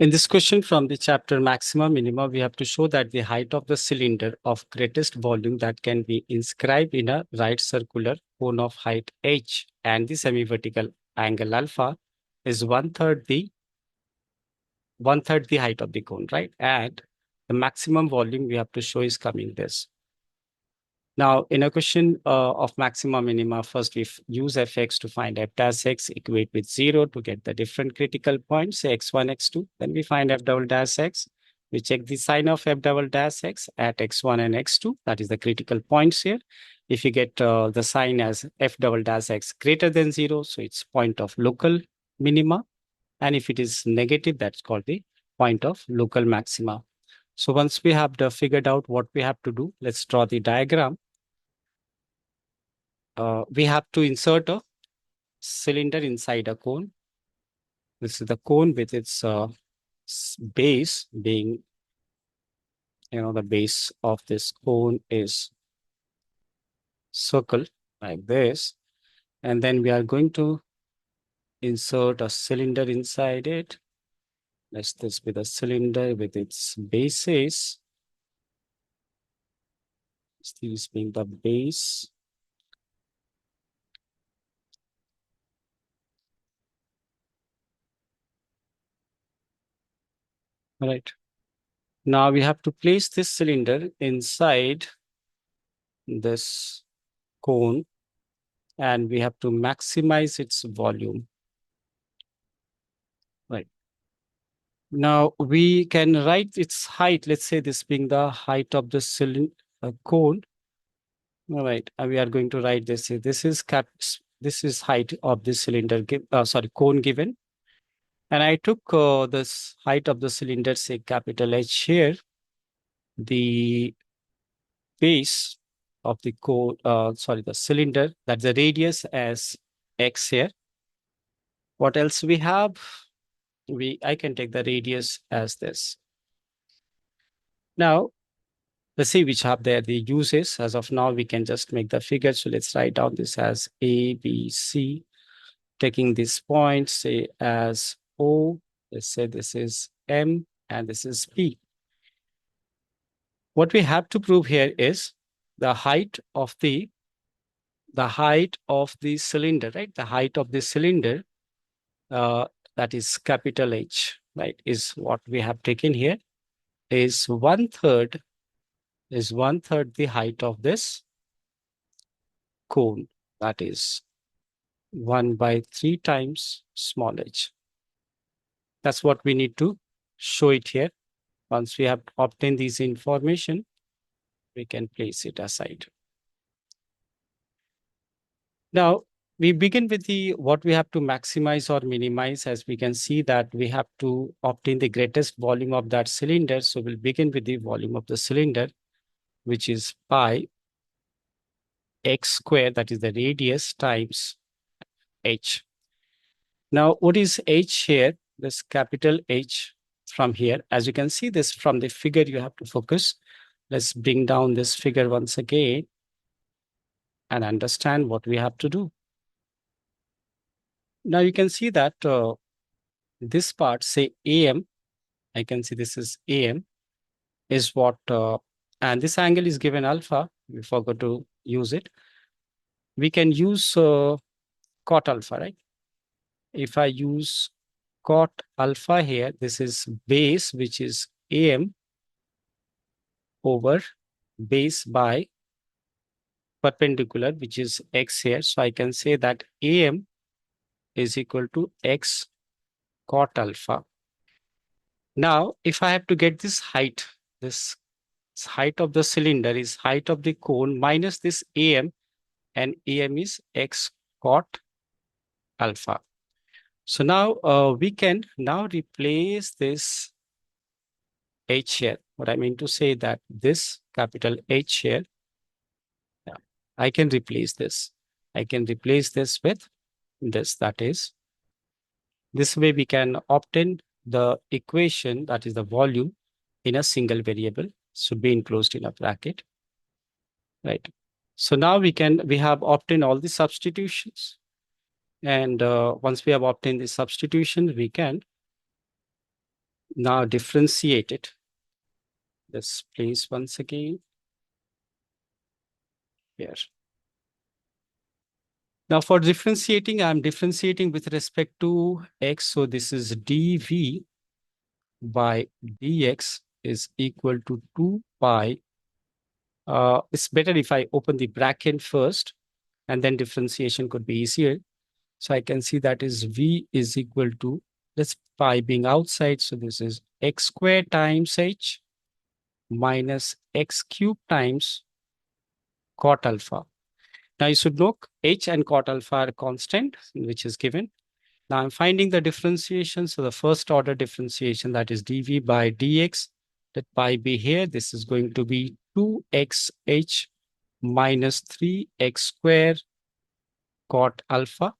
In this question from the chapter maxima minima, we have to show that the height of the cylinder of greatest volume that can be inscribed in a right circular cone of height h and the semi-vertical angle alpha is one third the height of the cone, right? And the maximum volume we have to show is coming this. Now, in a question of maxima minima, first we use fx to find f dash x equate with 0 to get the different critical points, say x1, x2. Then we find f double dash x. We check the sign of f double dash x at x1 and x2. That is the critical points here. If you get the sign as f double dash x greater than 0, so it's point of local minima. And if it is negative, that's called the point of local maxima. So once we have figured out what we have to do, let's draw the diagram. We have to insert a cylinder inside a cone. This is the cone with its base being, the base of this cone is circle like this. And then we are going to insert a cylinder inside it. Let's this be the cylinder with its bases. This being the base. All right. Now we have to place this cylinder inside this cone and we have to maximize its volume. Right. Now we can write its height. Let's say this being the height of the cylinder cone. All right. And we are going to write this. This is height of the cylinder, cone given. And I took this height of the cylinder, say capital H here. The base of the cone, the cylinder, that's the radius as X here. What else we have? I can take the radius as this. Now, let's see which have there the uses. As of now, we can just make the figure. So let's write down this as A, B, C. Taking this point, say as O. Let's say this is M and this is P. What we have to prove here is the height of the cylinder, right? The height of the cylinder, that is capital H, right? Is what we have taken here is one third the height of this cone. That is 1/3 times small h. That's what we need to show it here. Once we have obtained this information, we can place it aside. Now, we begin with what we have to maximize or minimize. As we can see that we have to obtain the greatest volume of that cylinder. So we'll begin with the volume of the cylinder, which is pi x squared, that is the radius, times h. Now, what is h here? This capital H from here. As you can see this from the figure, you have to focus. Let's bring down this figure once again and understand what we have to do. Now you can see that this part, say AM, I can see this is AM, is what, and this angle is given alpha. We forgot to use it. We can use cot alpha, right? If I use cot alpha here, this is base, which is AM over base by perpendicular, which is x here. So I can say that AM is equal to x cot alpha. Now, if I have to get this height of the cylinder is height of the cone minus this AM, and AM is x cot alpha. So now we can now replace this H here. What I mean to say that this capital H here, I can replace this. I can replace this with this. That is, this way we can obtain the equation, that is the volume, in a single variable, should be enclosed in a bracket, right? So now we have obtained all the substitutions. And once we have obtained the substitution, we can Now differentiate it. Let's place once again here. Now for differentiating, I'm differentiating with respect to x. So this is dv by dx is equal to 2 pi. It's better if I open the bracket first, and then differentiation could be easier. So I can see that is v is equal to, this pi being outside, so this is x squared times h minus x cubed times cot alpha. Now you should know h and cot alpha are constant, which is given. Now I'm finding the differentiation. So the first order differentiation, that is dv by dx, let pi be here. This is going to be 2xh minus 3x squared cot alpha.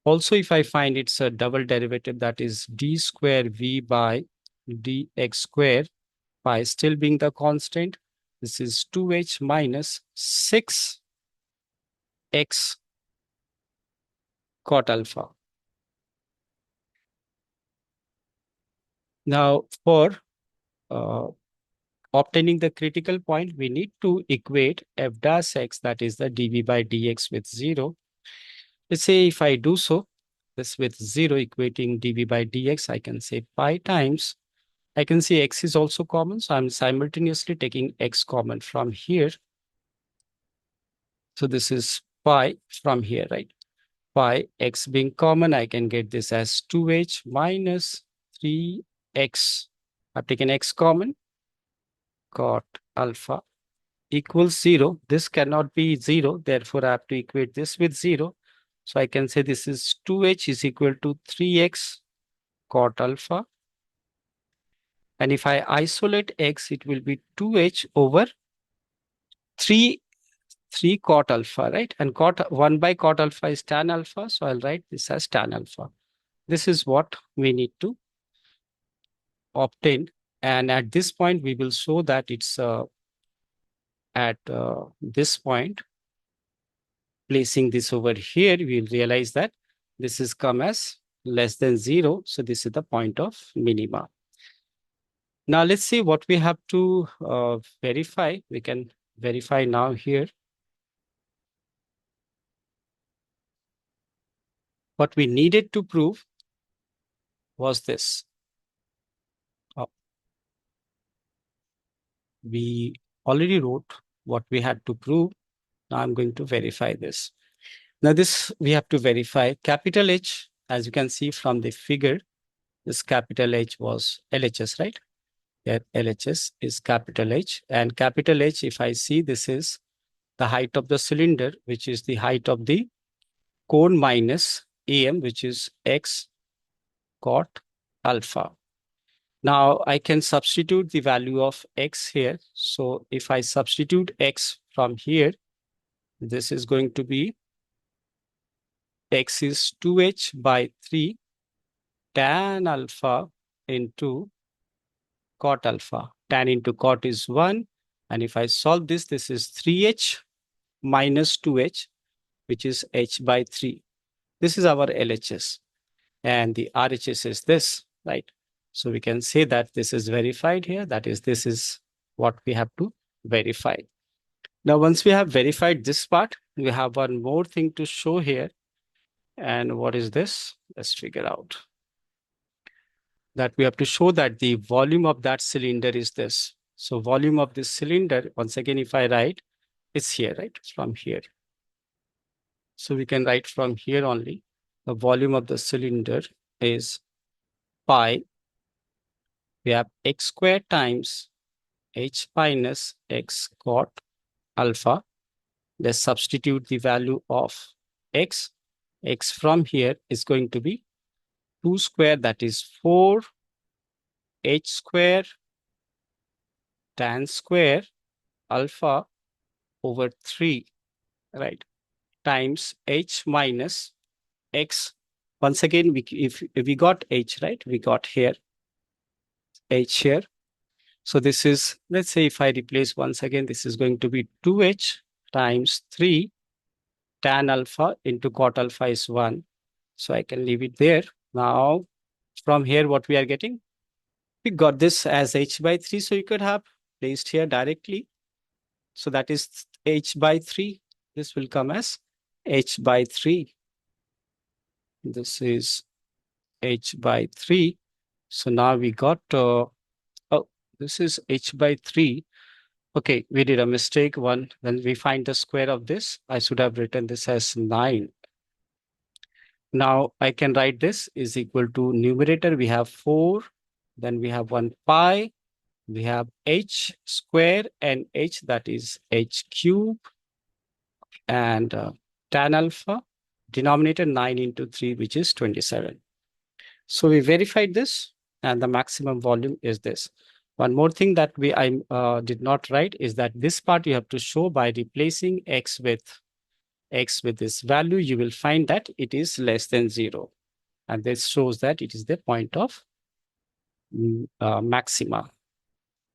Also, if I find it's a double derivative, that is d square v by dx square, pi still being the constant, this is 2h minus 6x cot alpha. Now, for uh, obtaining the critical point, we need to equate f dash x, that is the dv by dx, with 0. Let's say if I do so, this with 0 equating dv by dx, I can say pi times, I can see x is also common, so I'm simultaneously taking x common from here. So this is pi from here, right? Pi, x being common, I can get this as 2h minus 3x. I've taken x common, cot alpha equals 0. This cannot be 0, therefore I have to equate this with 0. So I can say this is 2h is equal to 3x cot alpha. And if I isolate x, it will be 2h over 3 cot alpha, right? And cot 1 by cot alpha is tan alpha. So I'll write this as tan alpha. This is what we need to obtain. And at this point, we will show that it's at this point, placing this over here, we'll realize that this is come as less than 0. So this is the point of minima. Now let's see what we have to verify. We can verify now here. What we needed to prove was this. We already wrote what we had to prove. Now I'm going to verify this. Now this we have to verify capital H, as you can see from the figure, this capital H was LHS, right? Here LHS is capital H, and capital H, if I see, this is the height of the cylinder, which is the height of the cone minus AM, which is x cot alpha. Now I can substitute the value of x here. So if I substitute x from here, this is going to be x is 2h by 3 tan alpha into cot alpha. Tan into cot is 1. And if I solve this, this is 3h minus 2h, which is h by 3. This is our LHS. And the RHS is this, right? So we can say that this is verified here. That is, this is what we have to verify. Now, once we have verified this part, we have one more thing to show here. And what is this? Let's figure out. That we have to show that the volume of that cylinder is this. So volume of this cylinder, once again, if I write, it's here, right? It's from here. So we can write from here only. The volume of the cylinder is pi. We have x squared times h minus x cot alpha. Let's substitute the value of x. X from here is going to be 2 square, that is 4 h square tan square alpha over 3, right, times h minus x. Once again, if we got h, right, we got here h here. So this is, let's say if I replace once again, this is going to be 2h times 3 tan alpha into cot alpha is 1. So I can leave it there. Now, from here, what we are getting? We got this as h by 3, so you could have placed here directly. So that is h by 3. This will come as h by 3. This is h by 3. So now we got, oh, this is h by 3. Okay, we did a mistake. When we find the square of this, I should have written this as 9. Now I can write this is equal to numerator. We have 4. Then we have 1 pi. We have h square and h, that is h cube, and tan alpha. Denominator 9 into 3, which is 27. So we verified this, and the maximum volume is this. One more thing that I did not write is that this part you have to show by replacing x with this value. You will find that it is less than 0. And this shows that it is the point of maxima.